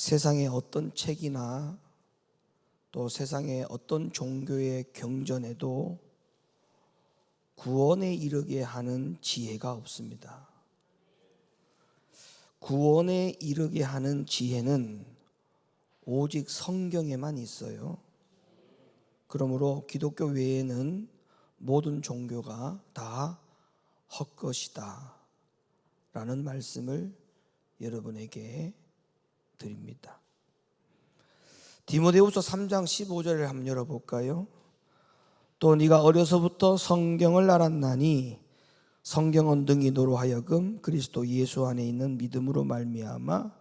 세상의 어떤 책이나 또 세상의 어떤 종교의 경전에도 구원에 이르게 하는 지혜가 없습니다. 구원에 이르게 하는 지혜는 오직 성경에만 있어요. 그러므로 기독교 외에는 모든 종교가 다 헛것이다 라는 말씀을 여러분에게 드립니다. 디모데후서 3장 15절을 한번 열어볼까요? 또 네가 어려서부터 성경을 알았나니 성경은 능히 너로 하여금 그리스도 예수 안에 있는 믿음으로 말미암아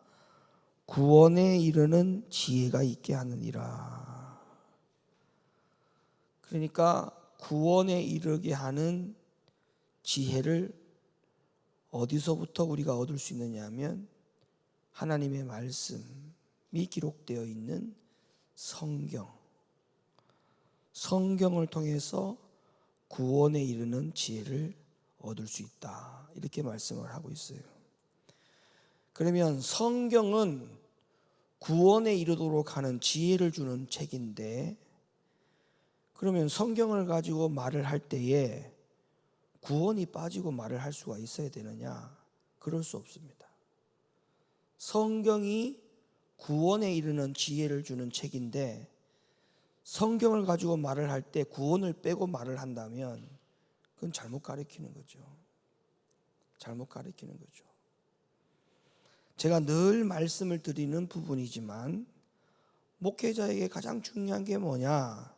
구원에 이르는 지혜가 있게 하느니라. 그러니까 구원에 이르게 하는 지혜를 어디서부터 우리가 얻을 수 있느냐 하면 하나님의 말씀이 기록되어 있는 성경을 통해서 구원에 이르는 지혜를 얻을 수 있다, 이렇게 말씀을 하고 있어요. 그러면 성경은 구원에 이르도록 하는 지혜를 주는 책인데, 그러면 성경을 가지고 말을 할 때에 구원이 빠지고 말을 할 수가 있어야 되느냐? 그럴 수 없습니다. 성경이 구원에 이르는 지혜를 주는 책인데 성경을 가지고 말을 할 때 구원을 빼고 말을 한다면 그건 잘못 가르치는 거죠. 잘못 가르치는 거죠. 제가 늘 말씀을 드리는 부분이지만 목회자에게 가장 중요한 게 뭐냐?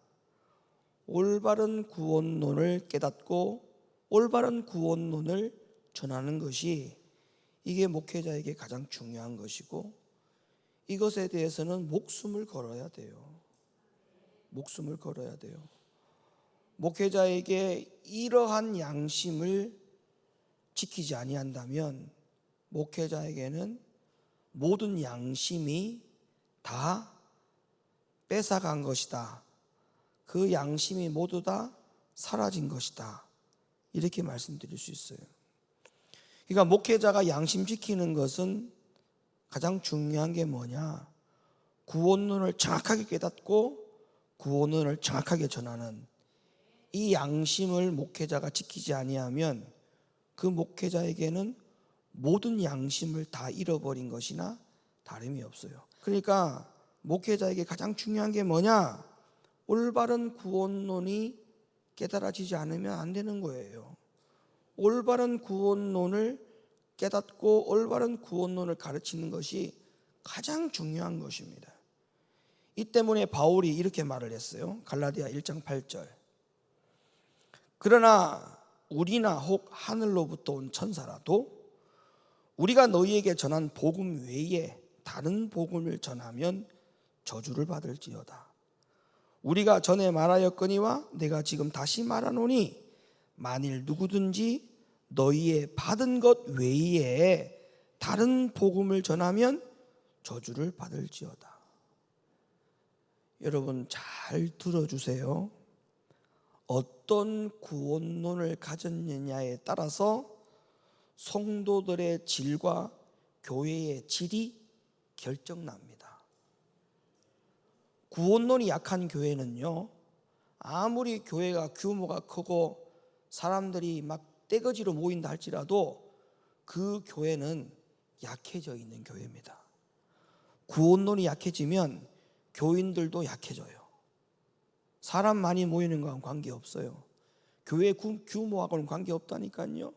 올바른 구원론을 깨닫고 올바른 구원론을 전하는 것이 이게 목회자에게 가장 중요한 것이고, 이것에 대해서는 목숨을 걸어야 돼요. 목숨을 걸어야 돼요. 목회자에게 이러한 양심을 지키지 아니한다면 목회자에게는 모든 양심이 다 뺏어간 것이다. 그 양심이 모두 다 사라진 것이다. 이렇게 말씀드릴 수 있어요. 그러니까 목회자가 양심 지키는 것은 가장 중요한 게 뭐냐? 구원론을 정확하게 깨닫고 구원론을 정확하게 전하는 이 양심을 목회자가 지키지 아니하면 그 목회자에게는 모든 양심을 다 잃어버린 것이나 다름이 없어요. 그러니까 목회자에게 가장 중요한 게 뭐냐? 올바른 구원론이 깨달아지지 않으면 안 되는 거예요. 올바른 구원론을 깨닫고 올바른 구원론을 가르치는 것이 가장 중요한 것입니다. 이 때문에 바울이 이렇게 말을 했어요. 갈라디아 1장 8절. 그러나 우리나 혹 하늘로부터 온 천사라도 우리가 너희에게 전한 복음 외에 다른 복음을 전하면 저주를 받을지어다. 우리가 전에 말하였거니와 내가 지금 다시 말하노니 만일 누구든지 너희의 받은 것 외에 다른 복음을 전하면 저주를 받을지어다. 여러분 잘 들어주세요. 어떤 구원론을 가졌느냐에 따라서 성도들의 질과 교회의 질이 결정납니다. 구원론이 약한 교회는요, 아무리 교회가 규모가 크고 사람들이 막 떼거지로 모인다 할지라도 그 교회는 약해져 있는 교회입니다. 구원론이 약해지면 교인들도 약해져요. 사람 많이 모이는 거하고는 관계없어요. 교회 규모하고는 관계없다니까요.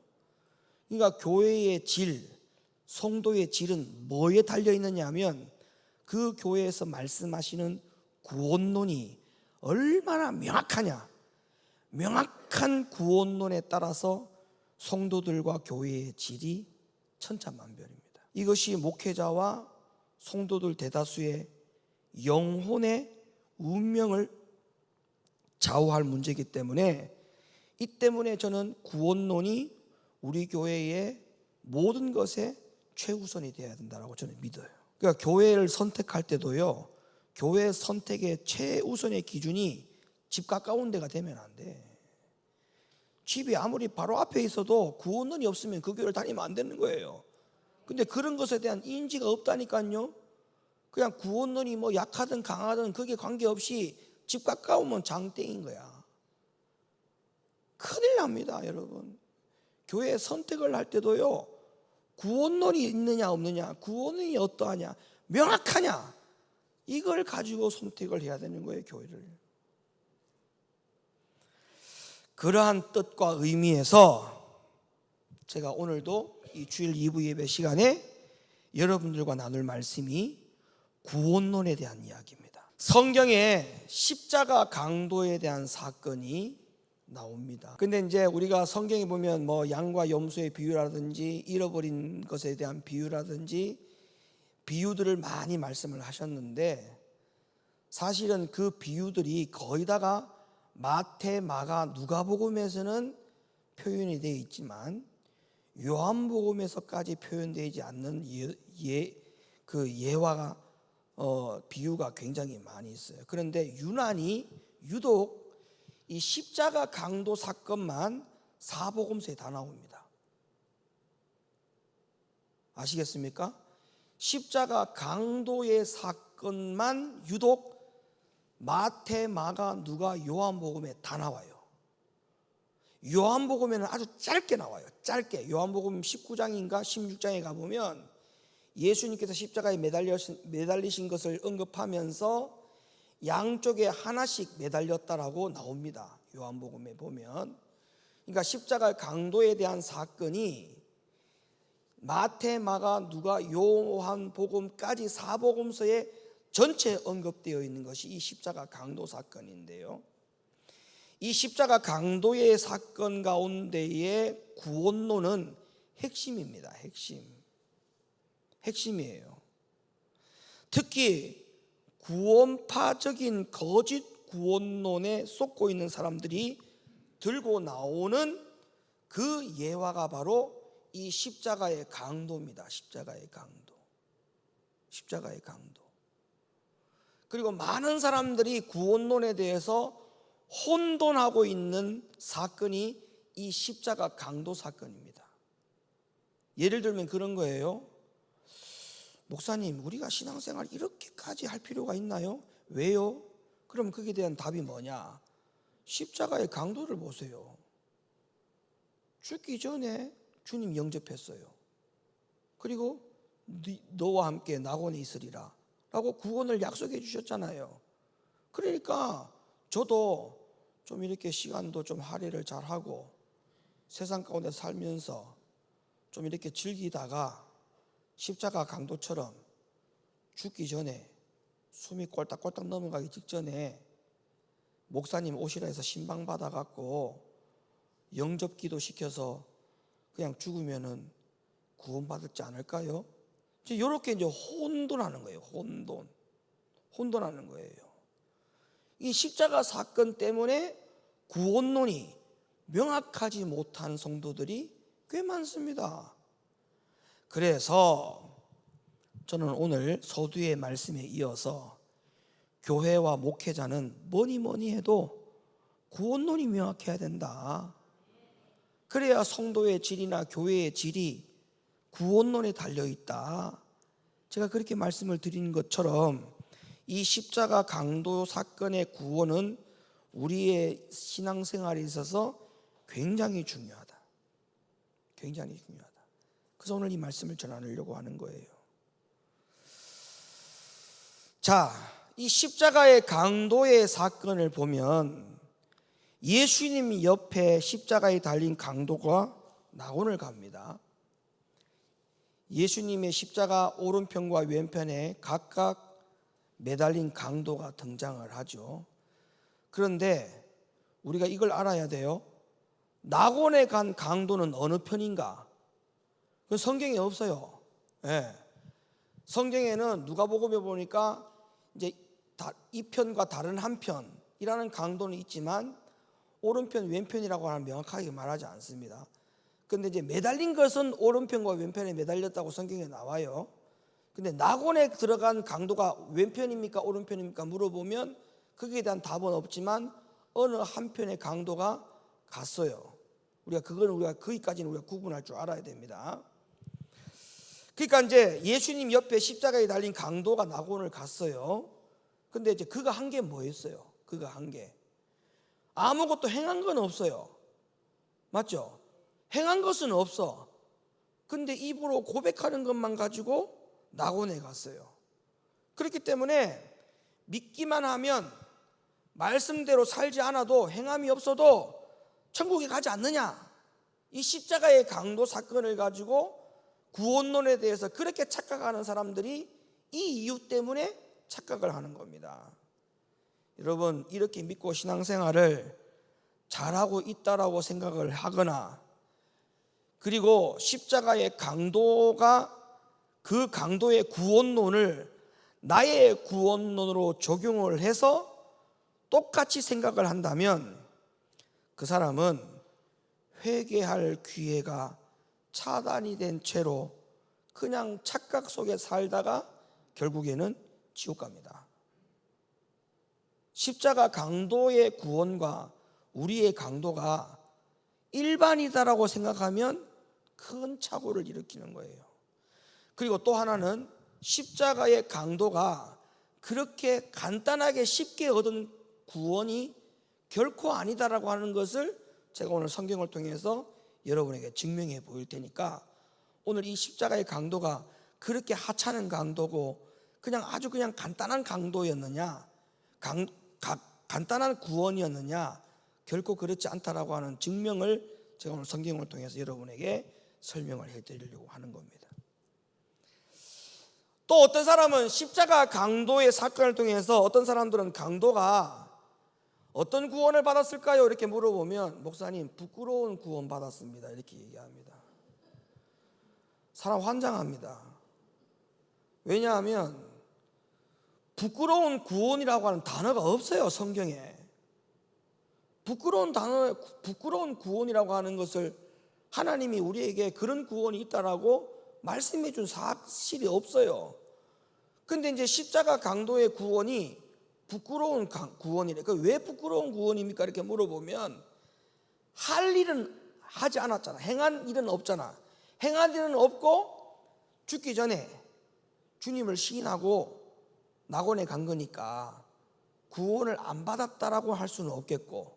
그러니까 교회의 질, 성도의 질은 뭐에 달려있느냐 하면 그 교회에서 말씀하시는 구원론이 얼마나 명확하냐. 명확한 구원론에 따라서 성도들과 교회의 질이 천차만별입니다. 이것이 목회자와 성도들 대다수의 영혼의 운명을 좌우할 문제이기 때문에, 이 때문에 저는 구원론이 우리 교회의 모든 것에 최우선이 되어야 된다고 저는 믿어요. 그러니까 교회를 선택할 때도요, 교회 선택의 최우선의 기준이 집 가까운 데가 되면 안 돼. 집이 아무리 바로 앞에 있어도 구원론이 없으면 그 교회를 다니면 안 되는 거예요. 근데 그런 것에 대한 인지가 없다니까요. 그냥 구원론이 뭐 약하든 강하든 그게 관계없이 집 가까우면 장땡인 거야. 큰일 납니다, 여러분. 교회 선택을 할 때도요, 구원론이 있느냐 없느냐, 구원이 어떠하냐, 명확하냐, 이걸 가지고 선택을 해야 되는 거예요, 교회를. 그러한 뜻과 의미에서 제가 오늘도 이 주일 2부 예배 시간에 여러분들과 나눌 말씀이 구원론에 대한 이야기입니다. 성경에 십자가 강도에 대한 사건이 나옵니다. 근데 이제 우리가 성경에 보면 뭐 양과 염소의 비유라든지 잃어버린 것에 대한 비유라든지 비유들을 많이 말씀을 하셨는데, 사실은 그 비유들이 거의 다가 마태, 마가, 누가복음에서는 표현이 되어 있지만 요한복음에서까지 표현되지 않는 그 예화가 비유가 굉장히 많이 있어요. 그런데 유독 이 십자가 강도 사건만 사복음서에 다 나옵니다. 아시겠습니까? 십자가 강도의 사건만 유독 마태, 마가, 누가, 요한복음에 다 나와요. 요한복음에는 아주 짧게 나와요. 짧게. 요한복음 19장인가 16장에 가보면 예수님께서 십자가에 매달리신 것을 언급하면서 양쪽에 하나씩 매달렸다라고 나옵니다. 요한복음에 보면. 그러니까 십자가 강도에 대한 사건이 마태, 마가, 누가, 요한복음까지 사복음서에 전체 언급되어 있는 것이 이 십자가 강도 사건인데요, 이 십자가 강도의 사건 가운데의 구원론은 핵심입니다. 핵심이에요. 특히 구원파적인 거짓 구원론에 쏟고 있는 사람들이 들고 나오는 그 예화가 바로 이 십자가의 강도입니다. 십자가의 강도. 그리고 많은 사람들이 구원론에 대해서 혼돈하고 있는 사건이 이 십자가 강도 사건입니다. 예를 들면 그런 거예요. 목사님, 우리가 신앙생활 이렇게까지 할 필요가 있나요? 왜요? 그럼 거기에 대한 답이 뭐냐? 십자가의 강도를 보세요. 죽기 전에 주님 영접했어요. 그리고 너와 함께 낙원에 있으리라 라고 구원을 약속해 주셨잖아요. 그러니까 저도 좀 이렇게 시간도 좀 할애를 잘하고 세상 가운데 살면서 좀 이렇게 즐기다가 십자가 강도처럼 죽기 전에 숨이 꼴딱꼴딱 넘어가기 직전에 목사님 오시라 해서 신방 받아갖고 영접기도 시켜서 그냥 죽으면은 구원받지 않을까요? 이렇게 이제 혼돈하는 거예요. 혼돈하는 거예요. 이 십자가 사건 때문에 구원론이 명확하지 못한 성도들이 꽤 많습니다. 그래서 저는 오늘 서두의 말씀에 이어서 교회와 목회자는 뭐니 해도 구원론이 명확해야 된다. 그래야 성도의 질이나 교회의 질이 구원론에 달려있다. 제가 그렇게 말씀을 드린 것처럼 이 십자가 강도 사건의 구원은 우리의 신앙생활에 있어서 굉장히 중요하다. 그래서 오늘 이 말씀을 전하려고 하는 거예요. 자, 이 십자가의 강도의 사건을 보면 예수님 옆에 십자가에 달린 강도가 낙원을 갑니다. 예수님의 십자가 오른편과 왼편에 각각 매달린 강도가 등장을 하죠. 그런데 우리가 이걸 알아야 돼요. 낙원에 간 강도는 어느 편인가? 그 성경에 없어요. 성경에는 누가복음에 보니까 이제 이 편과 다른 한 편이라는 강도는 있지만 오른편 왼편이라고 하는 명확하게 말하지 않습니다. 근데 이제 매달린 것은 오른편과 왼편에 매달렸다고 성경에 나와요. 근데 낙원에 들어간 강도가 왼편입니까 오른편입니까 물어보면 거기에 대한 답은 없지만 어느 한편의 강도가 갔어요. 우리가 거기까지는 우리가 구분할 줄 알아야 됩니다. 그러니까 이제 예수님 옆에 십자가에 달린 강도가 낙원을 갔어요. 근데 이제 그가 한 게 뭐였어요? 그가 한 게 아무것도 행한 건 없어요. 맞죠? 행한 것은 없어. 근데 입으로 고백하는 것만 가지고 낙원에 갔어요. 그렇기 때문에 믿기만 하면 말씀대로 살지 않아도 행함이 없어도 천국에 가지 않느냐. 이 십자가의 강도 사건을 가지고 구원론에 대해서 그렇게 착각하는 사람들이 이 이유 때문에 착각을 하는 겁니다. 여러분, 이렇게 믿고 신앙생활을 잘하고 있다라고 생각을 하거나, 그리고 십자가의 강도가 그 강도의 구원론을 나의 구원론으로 적용을 해서 똑같이 생각을 한다면 그 사람은 회개할 기회가 차단이 된 채로 그냥 착각 속에 살다가 결국에는 지옥 갑니다. 십자가 강도의 구원과 우리의 강도가 일반이다라고 생각하면 큰 착오를 일으키는 거예요. 그리고 또 하나는 십자가의 강도가 그렇게 간단하게 쉽게 얻은 구원이 결코 아니다라고 하는 것을 제가 오늘 성경을 통해서 여러분에게 증명해 보일 테니까, 오늘 이 십자가의 강도가 그렇게 하찮은 강도고 아주 그냥 간단한 강도였느냐, 간단한 구원이었느냐, 결코 그렇지 않다라고 하는 증명을 제가 오늘 성경을 통해서 여러분에게 설명을 해드리려고 하는 겁니다. 또 어떤 사람은 십자가 강도의 사건을 통해서 어떤 사람들은 강도가 어떤 구원을 받았을까요? 이렇게 물어보면 목사님 부끄러운 구원 받았습니다 이렇게 얘기합니다. 사람 환장합니다. 왜냐하면 부끄러운 구원이라고 하는 단어가 없어요, 성경에. 부끄러운 구원이라고 하는 것을 하나님이 우리에게 그런 구원이 있다라고 말씀해 준 사실이 없어요. 근데 이제 십자가 강도의 구원이 부끄러운 구원이래. 왜 부끄러운 구원입니까? 이렇게 물어보면 할 일은 하지 않았잖아. 행한 일은 없잖아. 행한 일은 없고 죽기 전에 주님을 시인하고 낙원에 간 거니까 구원을 안 받았다라고 할 수는 없겠고,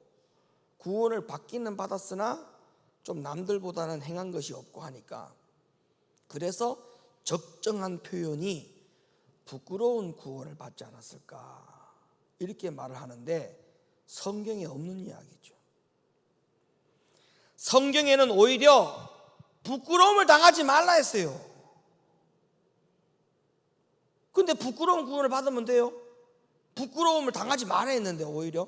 구원을 받기는 받았으나 좀 남들보다는 행한 것이 없고 하니까, 그래서 적정한 표현이 부끄러운 구원을 받지 않았을까 이렇게 말을 하는데 성경에 없는 이야기죠. 성경에는 오히려 부끄러움을 당하지 말라 했어요. 근데 부끄러운 구원을 받으면 돼요? 부끄러움을 당하지 말아야 했는데 오히려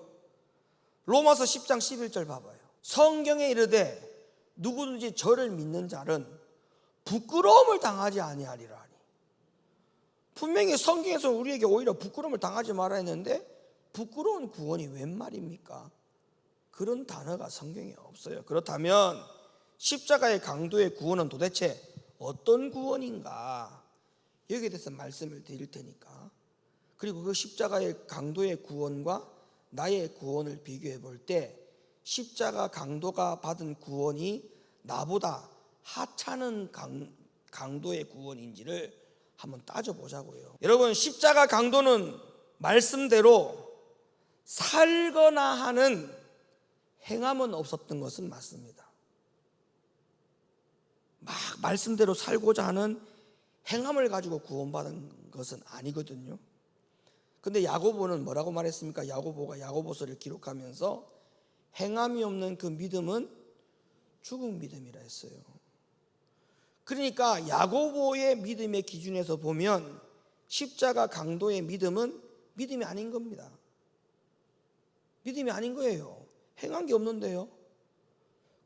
로마서 10장 11절 봐봐요. 성경에 이르되 누구든지 저를 믿는 자는 부끄러움을 당하지 아니하리라 하니. 분명히 성경에서 우리에게 오히려 부끄러움을 당하지 말아야 했는데 부끄러운 구원이 웬 말입니까? 그런 단어가 성경에 없어요. 그렇다면 십자가의 강도의 구원은 도대체 어떤 구원인가? 여기에 대해서 말씀을 드릴 테니까, 그리고 그 십자가의 강도의 구원과 나의 구원을 비교해 볼 때 십자가 강도가 받은 구원이 나보다 하찮은 강도의 구원인지를 한번 따져보자고요. 여러분, 십자가 강도는 말씀대로 살거나 하는 행함은 없었던 것은 맞습니다. 막 말씀대로 살고자 하는 행함을 가지고 구원받은 것은 아니거든요. 근데 야고보는 뭐라고 말했습니까? 야고보가 야고보서를 기록하면서 행함이 없는 그 믿음은 죽은 믿음이라 했어요. 그러니까 야고보의 믿음의 기준에서 보면 십자가 강도의 믿음은 믿음이 아닌 겁니다. 믿음이 아닌 거예요. 행한 게 없는데요.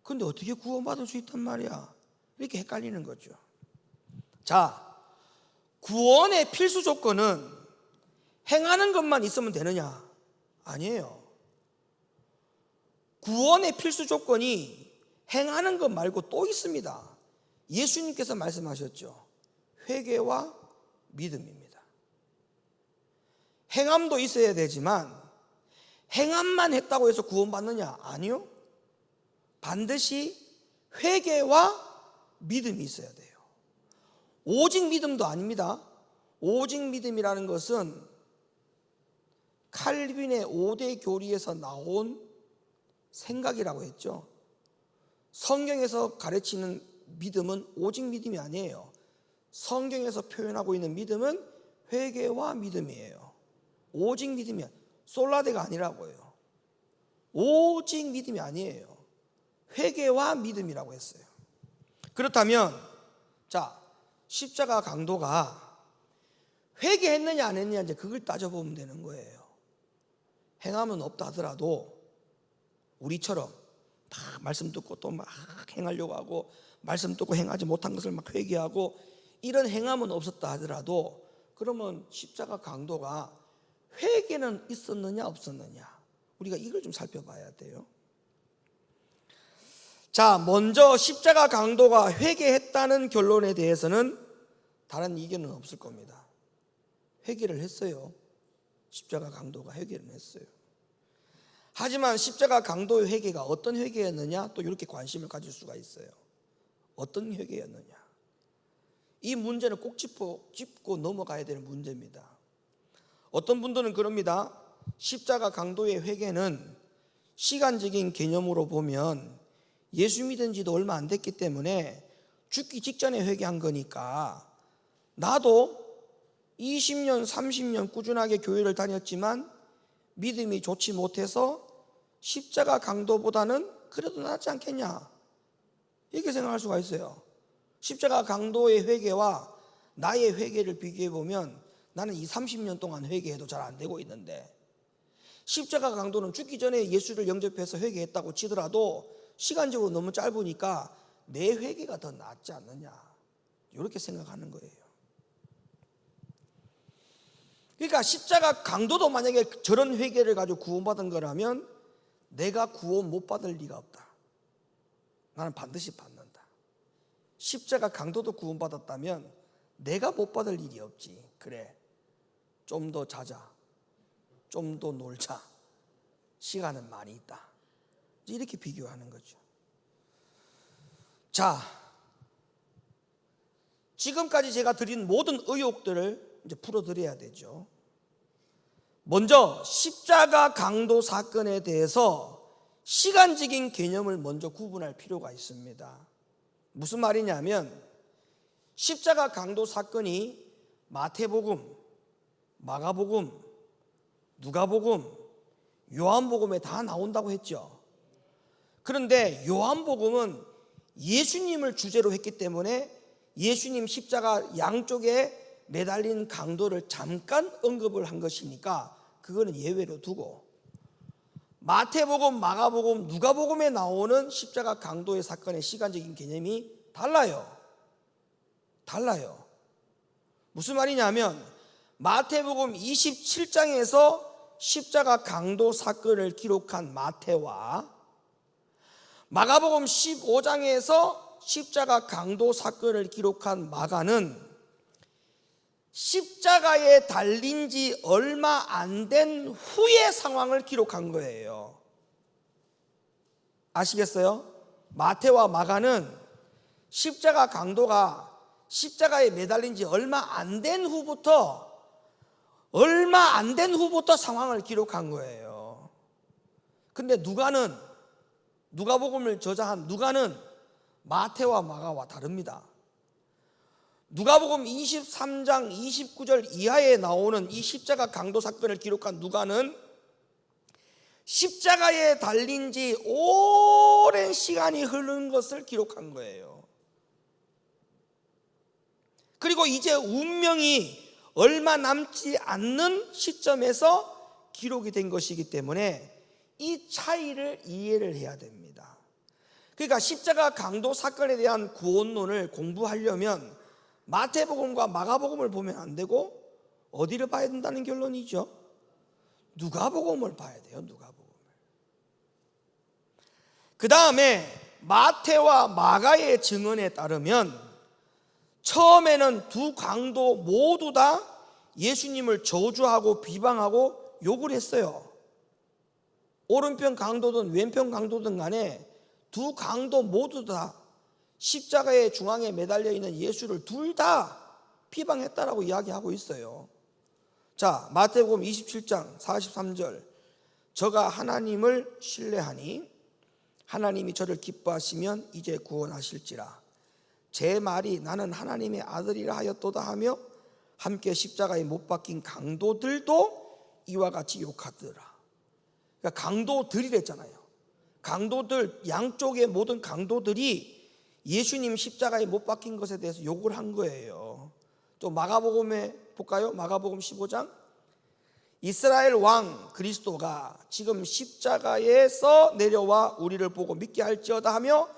근데 어떻게 구원받을 수 있단 말이야? 이렇게 헷갈리는 거죠. 자, 구원의 필수 조건은 행하는 것만 있으면 되느냐? 아니에요. 구원의 필수 조건이 행하는 것 말고 또 있습니다. 예수님께서 말씀하셨죠. 회개와 믿음입니다. 행함도 있어야 되지만 행함만 했다고 해서 구원받느냐? 아니요. 반드시 회개와 믿음이 있어야 돼요. 오직 믿음도 아닙니다. 오직 믿음이라는 것은 칼빈의 5대 교리에서 나온 생각이라고 했죠. 성경에서 가르치는 믿음은 오직 믿음이 아니에요. 성경에서 표현하고 있는 믿음은 회개와 믿음이에요. 오직 믿음이 솔라데가 아니라고요. 오직 믿음이 아니에요. 회개와 믿음이라고 했어요. 그렇다면 자, 십자가 강도가 회개했느냐 안 했느냐 이제 그걸 따져보면 되는 거예요. 행함은 없다 하더라도 우리처럼 막 말씀 듣고 또 막 행하려고 하고 말씀 듣고 행하지 못한 것을 막 회개하고 이런 행함은 없었다 하더라도 그러면 십자가 강도가 회개는 있었느냐 없었느냐 우리가 이걸 좀 살펴봐야 돼요. 자, 먼저 십자가 강도가 회개했다는 결론에 대해서는 다른 이견은 없을 겁니다. 회개를 했어요. 십자가 강도가 회개를 했어요. 하지만 십자가 강도의 회개가 어떤 회개였느냐 또 이렇게 관심을 가질 수가 있어요. 어떤 회개였느냐, 이 문제는 꼭 짚고 넘어가야 되는 문제입니다. 어떤 분들은 그럽니다. 십자가 강도의 회개는 시간적인 개념으로 보면 예수 믿은 지도 얼마 안 됐기 때문에 죽기 직전에 회개한 거니까 나도 20년 30년 꾸준하게 교회를 다녔지만 믿음이 좋지 못해서 십자가 강도보다는 그래도 낫지 않겠냐 이렇게 생각할 수가 있어요. 십자가 강도의 회개와 나의 회개를 비교해 보면 나는 이 30년 동안 회개해도 잘 안 되고 있는데 십자가 강도는 죽기 전에 예수를 영접해서 회개했다고 치더라도 시간적으로 너무 짧으니까 내 회개가 더 낫지 않느냐 이렇게 생각하는 거예요. 그러니까 십자가 강도도 만약에 저런 회개를 가지고 구원받은 거라면 내가 구원 못 받을 리가 없다. 나는 반드시 받는다. 십자가 강도도 구원받았다면 내가 못 받을 일이 없지. 그래, 좀 더 자자, 좀 더 놀자, 시간은 많이 있다. 이렇게 비교하는 거죠. 자, 지금까지 제가 드린 모든 의혹들을 이제 풀어드려야 되죠. 먼저 십자가 강도 사건에 대해서 시간적인 개념을 먼저 구분할 필요가 있습니다. 무슨 말이냐면 십자가 강도 사건이 마태복음, 마가복음, 누가복음, 요한복음에 다 나온다고 했죠. 그런데 요한복음은 예수님을 주제로 했기 때문에 예수님 십자가 양쪽에 매달린 강도를 잠깐 언급을 한 것이니까 그거는 예외로 두고 마태복음, 마가복음, 누가복음에 나오는 십자가 강도의 사건의 시간적인 개념이 달라요. 무슨 말이냐면 마태복음 27장에서 십자가 강도 사건을 기록한 마태와 마가복음 15장에서 십자가 강도 사건을 기록한 마가는 십자가에 달린 지 얼마 안 된 후의 상황을 기록한 거예요. 아시겠어요? 마태와 마가는 십자가 강도가 십자가에 매달린 지 얼마 안 된 후부터 상황을 기록한 거예요. 근데 누가복음을 저자한 누가는 마태와 마가와 다릅니다. 누가복음 23장 29절 이하에 나오는 이 십자가 강도 사건을 기록한 누가는 십자가에 달린 지 오랜 시간이 흐른 것을 기록한 거예요. 그리고 이제 운명이 얼마 남지 않는 시점에서 기록이 된 것이기 때문에 이 차이를 이해를 해야 됩니다. 그러니까 십자가 강도 사건에 대한 구원론을 공부하려면 마태복음과 마가복음을 보면 안 되고 어디를 봐야 된다는 결론이죠? 누가복음을 봐야 돼요. 누가복음을. 그 다음에 마태와 마가의 증언에 따르면 처음에는 두 강도 모두 다 예수님을 저주하고 비방하고 욕을 했어요. 오른편 강도든 왼편 강도든 간에 두 강도 모두 다 십자가의 중앙에 매달려 있는 예수를 둘 다 비방했다라고 이야기하고 있어요. 자, 마태복음 27장 43절. 저가 하나님을 신뢰하니 하나님이 저를 기뻐하시면 이제 구원하실지라. 제 말이 나는 하나님의 아들이라 하였도다 하며 함께 십자가에 못 박힌 강도들도 이와 같이 욕하더라. 그러니까 강도들이랬잖아요. 강도들, 양쪽의 모든 강도들이 예수님 십자가에 못 박힌 것에 대해서 욕을 한 거예요. 또 마가복음에 볼까요? 마가복음 15장. 이스라엘 왕 그리스도가 지금 십자가에서 내려와 우리를 보고 믿게 할지어다 하며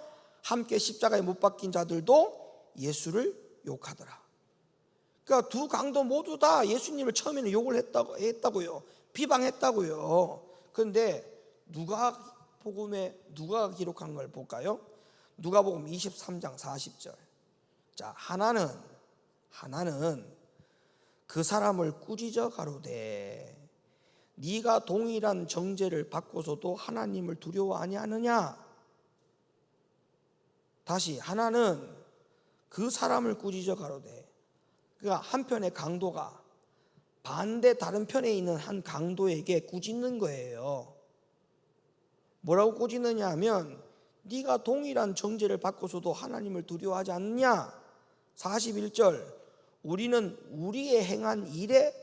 함께 십자가에 못 박힌 자들도 예수를 욕하더라. 그러니까 두 강도 모두 다 예수님을 처음에는 욕을 했다고요. 비방했다고요. 그런데 누가복음에 누가 기록한 걸 볼까요? 누가복음 23장 40절. 자, 하나는 그 사람을 꾸짖어 가로되 네가 동일한 정죄를 받고서도 하나님을 두려워 아니하느냐. 다시, 하나는 그 사람을 꾸짖어 가로되. 그러니까 한편의 강도가 반대 다른 편에 있는 한 강도에게 꾸짖는 거예요. 뭐라고 꾸짖느냐 하면 네가 동일한 정죄를 받고서도 하나님을 두려워하지 않느냐. 41절. 우리는 우리의 행한 일에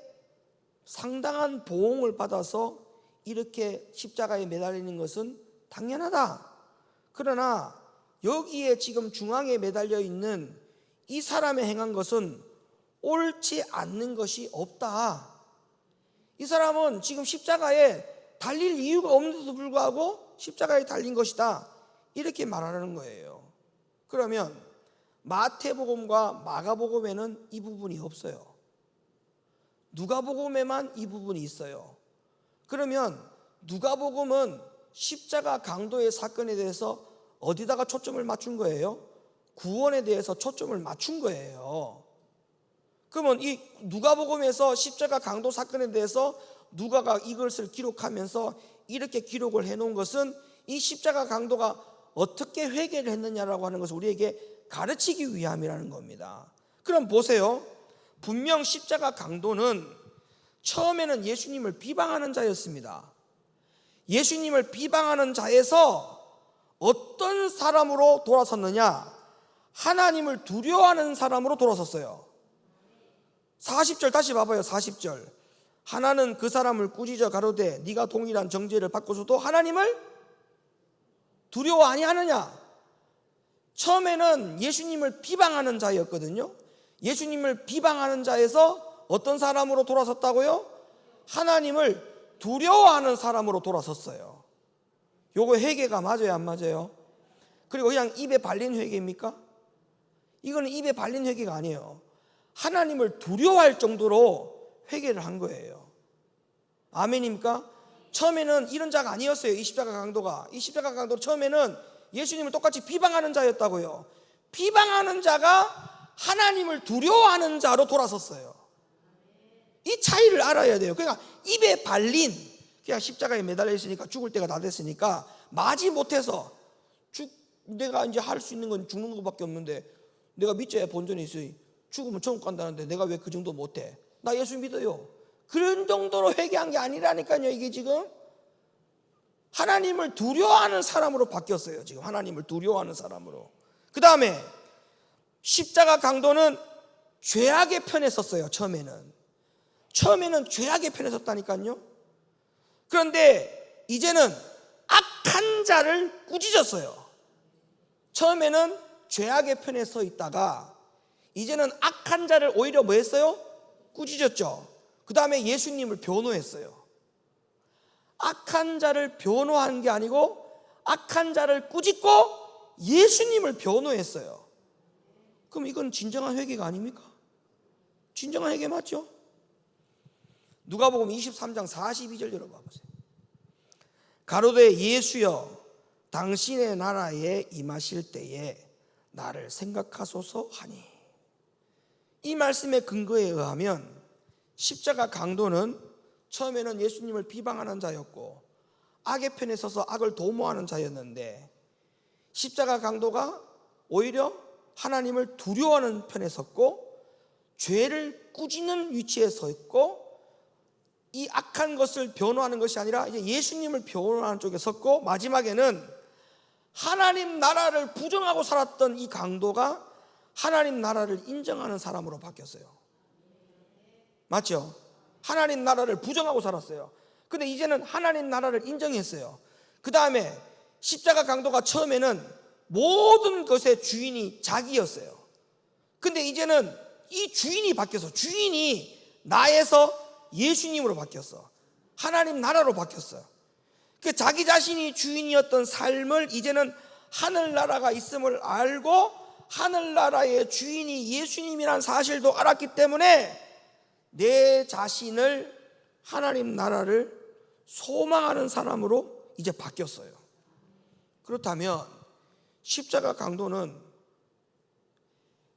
상당한 보응을 받아서 이렇게 십자가에 매달리는 것은 당연하다. 그러나 여기에 지금 중앙에 매달려 있는 이 사람의 행한 것은 옳지 않는 것이 없다. 이 사람은 지금 십자가에 달릴 이유가 없는데도 불구하고 십자가에 달린 것이다. 이렇게 말하는 거예요. 그러면 마태복음과 마가복음에는 이 부분이 없어요. 누가복음에만 이 부분이 있어요. 그러면 누가복음은 십자가 강도의 사건에 대해서 어디다가 초점을 맞춘 거예요? 구원에 대해서 초점을 맞춘 거예요. 그러면 이 누가복음에서 십자가 강도 사건에 대해서 누가가 이것을 기록하면서 이렇게 기록을 해놓은 것은 이 십자가 강도가 어떻게 회개를 했느냐라고 하는 것을 우리에게 가르치기 위함이라는 겁니다. 그럼 보세요. 분명 십자가 강도는 처음에는 예수님을 비방하는 자였습니다. 예수님을 비방하는 자에서 어떤 사람으로 돌아섰느냐? 하나님을 두려워하는 사람으로 돌아섰어요. 40절 다시 봐봐요. 40절. 하나는 그 사람을 꾸짖어 가로되 네가 동일한 정죄를 받고서도 하나님을 두려워 아니하느냐? 처음에는 예수님을 비방하는 자였거든요. 예수님을 비방하는 자에서 어떤 사람으로 돌아섰다고요? 하나님을 두려워하는 사람으로 돌아섰어요. 요거 회개가 맞아요, 안 맞아요? 그리고 그냥 입에 발린 회개입니까? 이거는 입에 발린 회개가 아니에요. 하나님을 두려워할 정도로 회개를 한 거예요. 아멘입니까? 처음에는 이런 자가 아니었어요. 이 십자가 강도가. 이 십자가 강도 처음에는 예수님을 똑같이 비방하는 자였다고요. 비방하는 자가 하나님을 두려워하는 자로 돌아섰어요. 이 차이를 알아야 돼요. 그러니까 입에 발린, 그냥 십자가에 매달려 있으니까 죽을 때가 다 됐으니까 마지 못해서 내가 이제 할 수 있는 건 죽는 것밖에 없는데 내가 믿자야 본전이 있어요. 죽으면 천국 간다는데 내가 왜 그 정도 못해? 나 예수 믿어요. 그런 정도로 회개한 게 아니라니까요. 이게 지금 하나님을 두려워하는 사람으로 바뀌었어요. 지금 하나님을 두려워하는 사람으로. 그 다음에 십자가 강도는 죄악의 편에 섰어요. 처음에는 죄악의 편에 섰다니까요. 그런데 이제는 악한 자를 꾸짖었어요. 처음에는 죄악의 편에 서 있다가 이제는 악한 자를 오히려 뭐 했어요? 꾸짖었죠. 그 다음에 예수님을 변호했어요. 악한 자를 변호한 게 아니고 악한 자를 꾸짖고 예수님을 변호했어요. 그럼 이건 진정한 회개가 아닙니까? 진정한 회개 맞죠? 누가복음 23장 42절 열어봐보세요. 가로되 예수여 당신의 나라에 임하실 때에 나를 생각하소서 하니. 이 말씀의 근거에 의하면 십자가 강도는 처음에는 예수님을 비방하는 자였고 악의 편에 서서 악을 도모하는 자였는데 십자가 강도가 오히려 하나님을 두려워하는 편에 섰고, 죄를 꾸짖는 위치에 서 있고, 이 악한 것을 변호하는 것이 아니라 이제 예수님을 변호하는 쪽에 섰고, 마지막에는 하나님 나라를 부정하고 살았던 이 강도가 하나님 나라를 인정하는 사람으로 바뀌었어요. 맞죠? 하나님 나라를 부정하고 살았어요. 근데 이제는 하나님 나라를 인정했어요. 그 다음에 십자가 강도가 처음에는 모든 것의 주인이 자기였어요. 근데 이제는 이 주인이 바뀌어서, 주인이 나에서 예수님으로 바뀌었어. 하나님 나라로 바뀌었어요. 그 자기 자신이 주인이었던 삶을 이제는 하늘나라가 있음을 알고, 하늘나라의 주인이 예수님이라는 사실도 알았기 때문에 내 자신을 하나님 나라를 소망하는 사람으로 이제 바뀌었어요. 그렇다면 십자가 강도는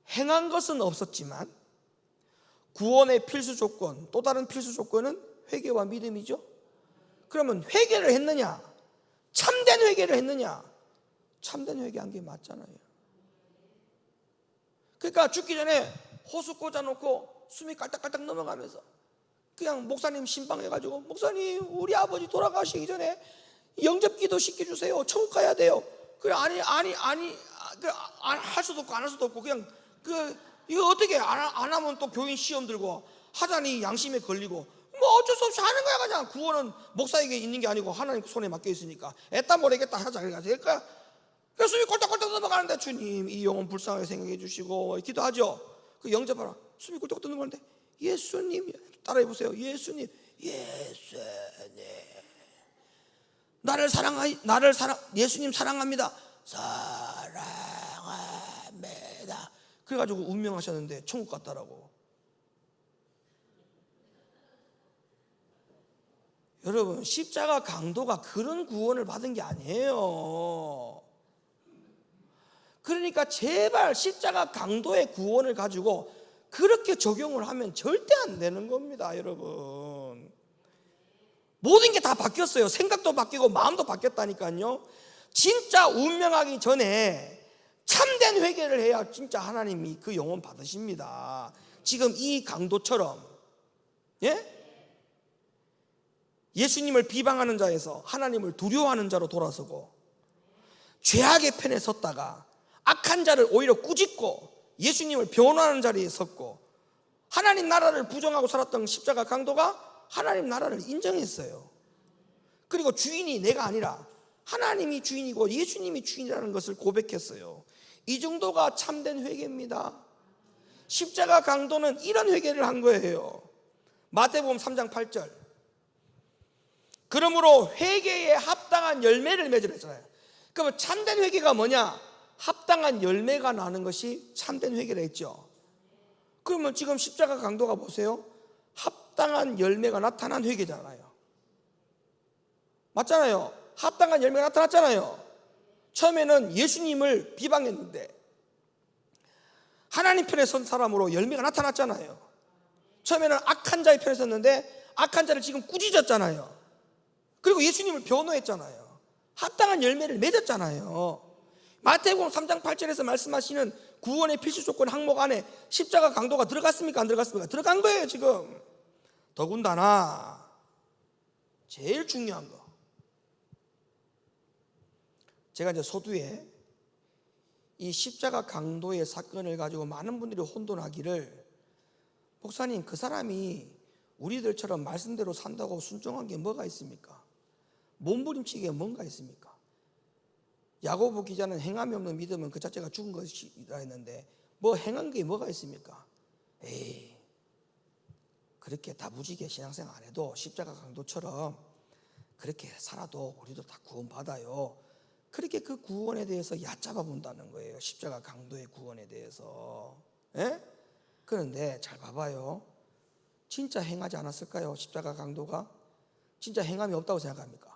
행한 것은 없었지만 구원의 필수 조건, 또 다른 필수 조건은 회개와 믿음이죠. 그러면 회개를 했느냐? 참된 회개를 했느냐? 참된 회개한 게 맞잖아요. 그러니까 죽기 전에 호수 꽂아놓고 숨이 깔딱깔딱 넘어가면서 그냥 목사님 신방해가지고, 목사님 우리 아버지 돌아가시기 전에 영접기도 시켜주세요. 천국 가야 돼요. 그래, 아니 할 수도 없고 안 할 수도 없고, 그냥 이거 어떻게 안 하면 또 교인 시험 들고 하자니 양심에 걸리고, 뭐 어쩔 수 없이 하는 거야. 그냥 구원은 목사에게 있는 게 아니고 하나님 손에 맡겨 있으니까 애따 모르겠다 하자. 그러니까 숨이 꼴딱꼴딱 넘어가는데, 주님 이 영혼 불쌍하게 생각해 주시고 기도하죠. 그 영접하라. 숨이 꼴딱꼴딱 넘어가는데, 예수님 따라해 보세요. 예수님 예수님 사랑합니다. 사랑합니다. 그래가지고 운명하셨는데 천국 갔다라고. 여러분, 십자가 강도가 그런 구원을 받은 게 아니에요. 그러니까 제발 십자가 강도의 구원을 가지고 그렇게 적용을 하면 절대 안 되는 겁니다, 여러분. 모든 게 다 바뀌었어요. 생각도 바뀌고 마음도 바뀌었다니까요. 진짜 운명하기 전에 참된 회개를 해야 진짜 하나님이 그 영혼 받으십니다. 지금 이 강도처럼, 예수님을 비방하는 자에서 하나님을 두려워하는 자로 돌아서고, 죄악의 편에 섰다가 악한 자를 오히려 꾸짖고 예수님을 변호하는 자리에 섰고, 하나님 나라를 부정하고 살았던 십자가 강도가 하나님 나라를 인정했어요. 그리고 주인이 내가 아니라 하나님이 주인이고 예수님이 주인이라는 것을 고백했어요. 이 정도가 참된 회개입니다. 십자가 강도는 이런 회개를 한 거예요. 마태복음 3장 8절. 그러므로 회개에 합당한 열매를 맺으랬잖아요. 그러면 참된 회개가 뭐냐? 합당한 열매가 나는 것이 참된 회개라 했죠. 그러면 지금 십자가 강도가 보세요. 합당한 열매가 나타난 회개잖아요. 맞잖아요. 합당한 열매가 나타났잖아요. 처음에는 예수님을 비방했는데 하나님 편에 선 사람으로 열매가 나타났잖아요. 처음에는 악한 자의 편에 섰는데 악한 자를 지금 꾸짖었잖아요. 그리고 예수님을 변호했잖아요. 합당한 열매를 맺었잖아요. 마태복음 3장 8절에서 말씀하시는 구원의 필수 조건 항목 안에 십자가 강도가 들어갔습니까? 안 들어갔습니까? 들어간 거예요 지금. 더군다나 제일 중요한 거, 제가 이제 소두에 이 십자가 강도의 사건을 가지고 많은 분들이 혼돈하기를, 목사님 그 사람이 우리들처럼 말씀대로 산다고 순종한 게 뭐가 있습니까? 몸부림치기에 뭔가 있습니까? 야고보 기자는 행함이 없는 믿음은 그 자체가 죽은 것이라 했는데 뭐 행한 게 뭐가 있습니까? 에이, 그렇게 다부지게 신앙생활 안 해도 십자가 강도처럼 그렇게 살아도 우리도 다 구원받아요. 그렇게 그 구원에 대해서 얕잡아 본다는 거예요. 십자가 강도의 구원에 대해서. 그런데 잘 봐봐요. 진짜 행하지 않았을까요? 십자가 강도가 진짜 행함이 없다고 생각합니까?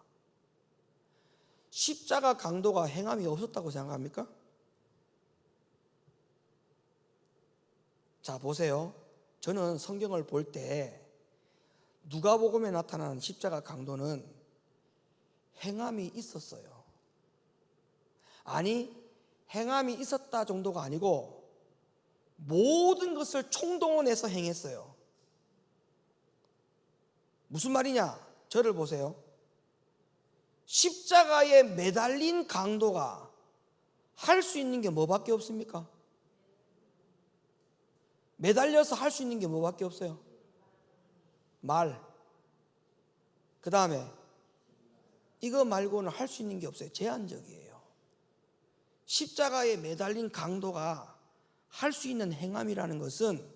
십자가 강도가 행함이 없었다고 생각합니까? 자, 보세요. 저는 성경을 볼 때 누가복음에 나타나는 십자가 강도는 행함이 있었어요. 아니, 행함이 있었다 정도가 아니고 모든 것을 총동원해서 행했어요. 무슨 말이냐? 저를 보세요. 십자가에 매달린 강도가 할 수 있는 게 뭐밖에 없습니까? 매달려서 할 수 있는 게 뭐밖에 없어요? 말. 그 다음에 이거 말고는 할 수 있는 게 없어요. 제한적이에요. 십자가에 매달린 강도가 할 수 있는 행함이라는 것은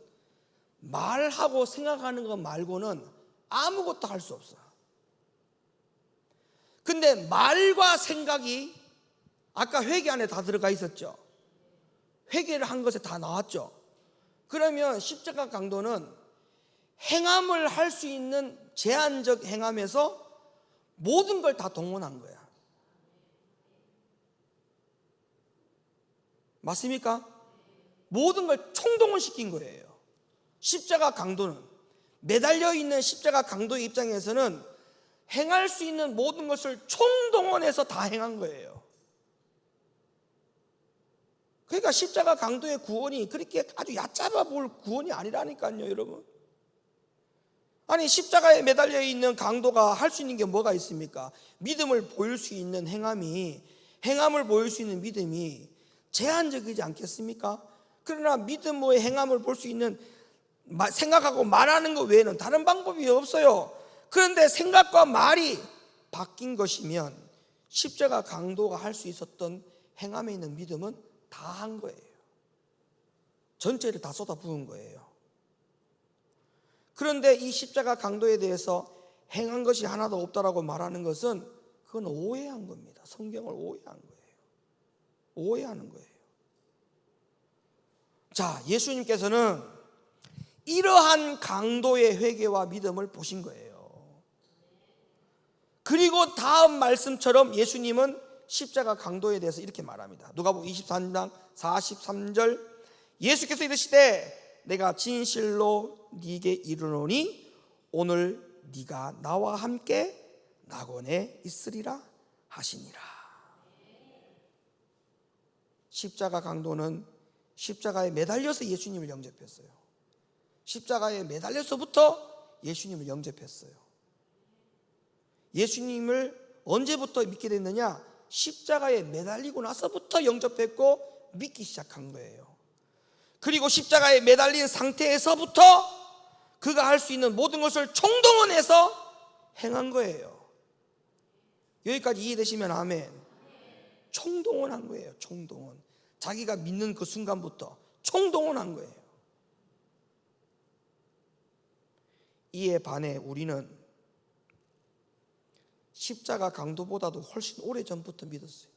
말하고 생각하는 것 말고는 아무것도 할 수 없어요. 근데 말과 생각이 아까 회개 안에 다 들어가 있었죠. 회개를 한 것에 다 나왔죠. 그러면 십자가 강도는 행함을 할 수 있는 제한적 행함에서 모든 걸 다 동원한 거야. 맞습니까? 모든 걸 총동원시킨 거예요. 십자가 강도는, 매달려 있는 십자가 강도의 입장에서는 행할 수 있는 모든 것을 총동원해서 다 행한 거예요. 그러니까 십자가 강도의 구원이 그렇게 아주 얕잡아 볼 구원이 아니라니까요, 여러분. 아니, 십자가에 매달려 있는 강도가 할 수 있는 게 뭐가 있습니까? 믿음을 보일 수 있는 행함을 보일 수 있는 믿음이 제한적이지 않겠습니까? 그러나 믿음의 행함을 볼 수 있는, 생각하고 말하는 것 외에는 다른 방법이 없어요. 그런데 생각과 말이 바뀐 것이면 십자가 강도가 할 수 있었던 행함에 있는 믿음은 다 한 거예요. 전체를 다 쏟아 부은 거예요. 그런데 이 십자가 강도에 대해서 행한 것이 하나도 없다라고 말하는 것은 그건 오해한 겁니다. 성경을 오해한 거예요. 오해하는 거예요. 자, 예수님께서는 이러한 강도의 회개와 믿음을 보신 거예요. 그리고 다음 말씀처럼 예수님은 십자가 강도에 대해서 이렇게 말합니다. 누가복음 23장 43절, 예수께서 이르시되 내가 진실로 네게 이르노니 오늘 네가 나와 함께 낙원에 있으리라 하시니라. 십자가 강도는 십자가에 매달려서 예수님을 영접했어요. 십자가에 매달려서부터 예수님을 영접했어요. 예수님을 언제부터 믿게 됐느냐? 십자가에 매달리고 나서부터 영접했고 믿기 시작한 거예요. 그리고 십자가에 매달린 상태에서부터 그가 할 수 있는 모든 것을 총동원해서 행한 거예요. 여기까지 이해되시면 아멘. 총동원한 거예요. 총동원. 자기가 믿는 그 순간부터 총동원한 거예요. 이에 반해 우리는 십자가 강도보다도 훨씬 오래전부터 믿었어요.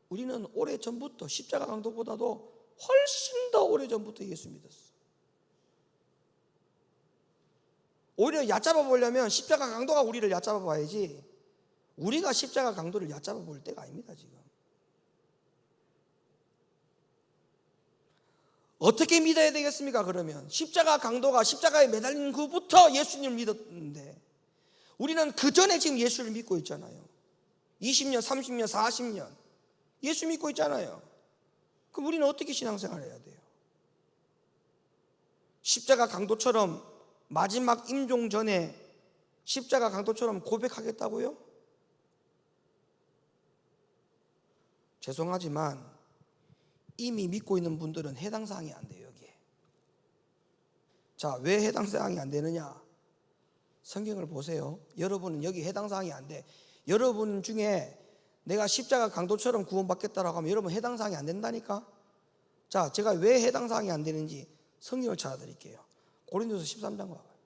우리는 오래전부터 십자가 강도보다도 훨씬 더 오래전부터 예수 믿었어요. 오히려 얕잡아 보려면 십자가 강도가 우리를 얕잡아 봐야지 우리가 십자가 강도를 얕잡아 볼 때가 아닙니다. 지금 어떻게 믿어야 되겠습니까? 그러면 십자가 강도가 십자가에 매달린 그부터 예수님을 믿었는데 우리는 그 전에 지금 예수를 믿고 있잖아요. 20년, 30년, 40년 예수 믿고 있잖아요. 그럼 우리는 어떻게 신앙생활 해야 돼요? 십자가 강도처럼 마지막 임종 전에 십자가 강도처럼 고백하겠다고요? 죄송하지만 이미 믿고 있는 분들은 해당 사항이 안 돼요. 여기에. 자, 왜 해당 사항이 안 되느냐? 성경을 보세요. 여러분은 여기 해당 사항이 안 돼. 여러분 중에 내가 십자가 강도처럼 구원받겠다라고 하면 여러분 해당 사항이 안 된다니까. 자, 제가 왜 해당 사항이 안 되는지 성경을 찾아드릴게요. 고린도서 13장 봐봐요.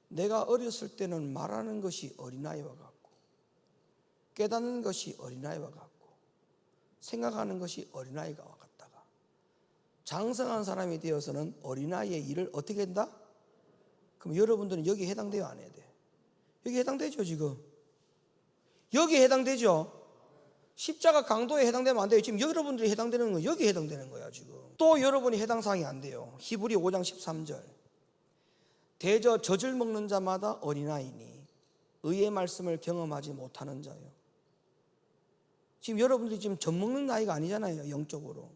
내가 어렸을 때는 말하는 것이 어린아이와 같고 깨닫는 것이 어린아이와 같고 생각하는 것이 어린아이가 같다가 장성한 사람이 되어서는 어린아이의 일을 어떻게 한다? 그럼 여러분들은 여기에 해당돼요? 안 해야 돼? 여기 해당되죠 지금? 여기에 해당되죠? 십자가 강도에 해당되면 안 돼요. 지금 여러분들이 해당되는 건 여기에 해당되는 거야 지금. 또 여러분이 해당 사항이 안 돼요. 히브리 5장 13절 대저 젖을 먹는 자마다 어린아이니 의의 말씀을 경험하지 못하는 자요. 지금 여러분들이 지금 젖먹는 나이가 아니잖아요, 영적으로.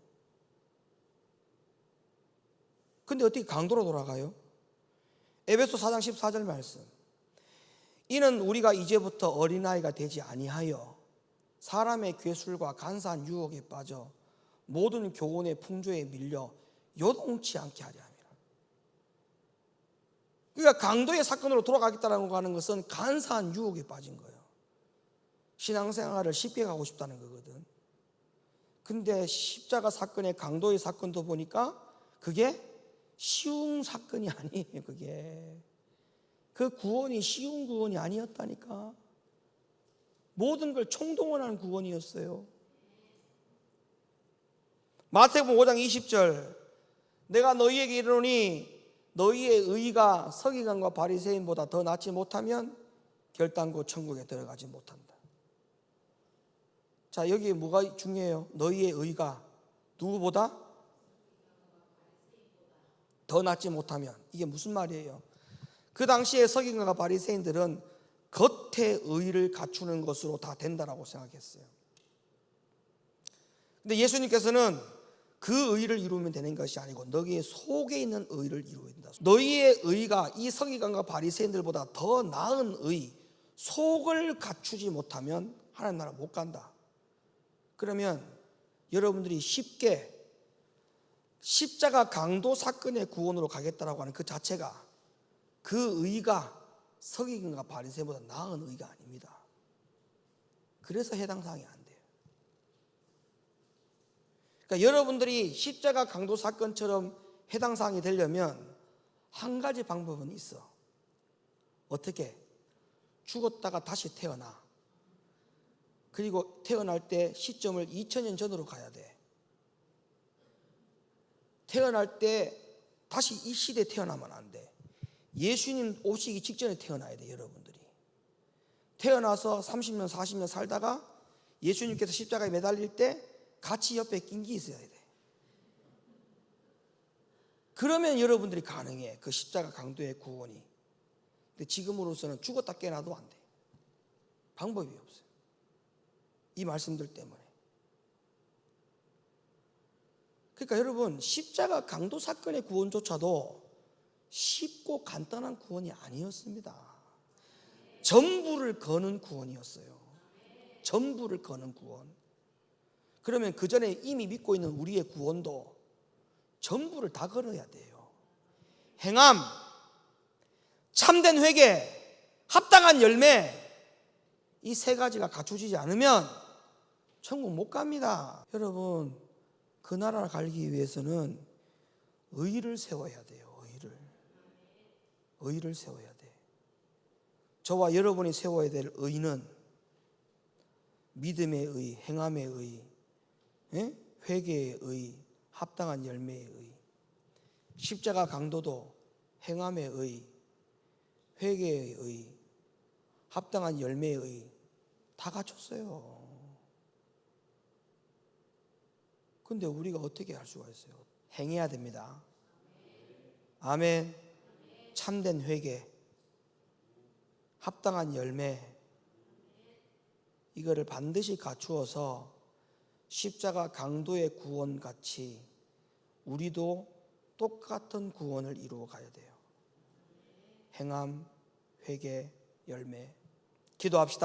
근데 어떻게 강도로 돌아가요? 에베소 4장 14절 말씀. 이는 우리가 이제부터 어린아이가 되지 아니하여 사람의 괴술과 간사한 유혹에 빠져 모든 교훈의 풍조에 밀려 요동치 않게 하려 함이라. 그러니까 강도의 사건으로 돌아가겠다라고 하는 것은 간사한 유혹에 빠진 거예요. 신앙생활을 쉽게 가고 싶다는 거거든. 근데 십자가 사건의 강도의 사건도 보니까 그게 쉬운 사건이 아니에요. 그게 그 구원이 쉬운 구원이 아니었다니까. 모든 걸 총동원하는 구원이었어요. 마태복음 5장 20절, 내가 너희에게 이르노니 너희의 의가 서기관과 바리새인보다 더 낫지 못하면 결단코 천국에 들어가지 못한다. 자, 여기 뭐가 중요해요? 너희의 의가 누구보다 더 낫지 못하면. 이게 무슨 말이에요? 그 당시에 서기관과 바리새인들은 겉의 의를 갖추는 것으로 다 된다라고 생각했어요. 근데 예수님께서는 그 의를 이루면 되는 것이 아니고 너희의 속에 있는 의를 이루어야 된다. 너희의 의가 이 서기관과 바리새인들보다 더 나은 의, 속을 갖추지 못하면 하나님 나라 못 간다. 그러면 여러분들이 쉽게 십자가 강도 사건의 구원으로 가겠다라고 하는 그 자체가, 그 의가 서기관과 바리새인보다 나은 의가 아닙니다. 그래서 해당 사항이 안 돼요. 그러니까 여러분들이 십자가 강도 사건처럼 해당 사항이 되려면 한 가지 방법은 있어. 어떻게? 죽었다가 다시 태어나. 그리고 태어날 때 시점을 2000년 전으로 가야 돼. 태어날 때 다시 이 시대에 태어나면 안 돼. 예수님 오시기 직전에 태어나야 돼. 여러분들이 태어나서 30년 40년 살다가 예수님께서 십자가에 매달릴 때 같이 옆에 낀 게 있어야 돼. 그러면 여러분들이 가능해. 그 십자가 강도의 구원이. 근데 지금으로서는 죽었다 깨어나도 안 돼. 방법이 없어요. 이 말씀들 때문에. 그러니까 여러분, 십자가 강도 사건의 구원조차도 쉽고 간단한 구원이 아니었습니다. 전부를 거는 구원이었어요. 전부를 거는 구원. 그러면 그 전에 이미 믿고 있는 우리의 구원도 전부를 다 걸어야 돼요. 행함, 참된 회개, 합당한 열매, 이 세 가지가 갖춰지지 않으면 천국 못 갑니다. 여러분, 그 나라 가기 위해서는 의를 세워야 돼요. 의를 세워야 돼. 저와 여러분이 세워야 될 의는 믿음의 의, 행함의 의, 회개의 의, 합당한 열매의 의. 십자가 강도도 행함의 의, 회개의 의, 합당한 열매의 의 다 갖췄어요. 근데 우리가 어떻게 할 수가 있어요? 행해야 됩니다. 아멘. 참된 회개, 합당한 열매, 이거를 반드시 갖추어서 십자가 강도의 구원 같이 우리도 똑같은 구원을 이루어 가야 돼요. 행함, 회개, 열매. 기도합시다.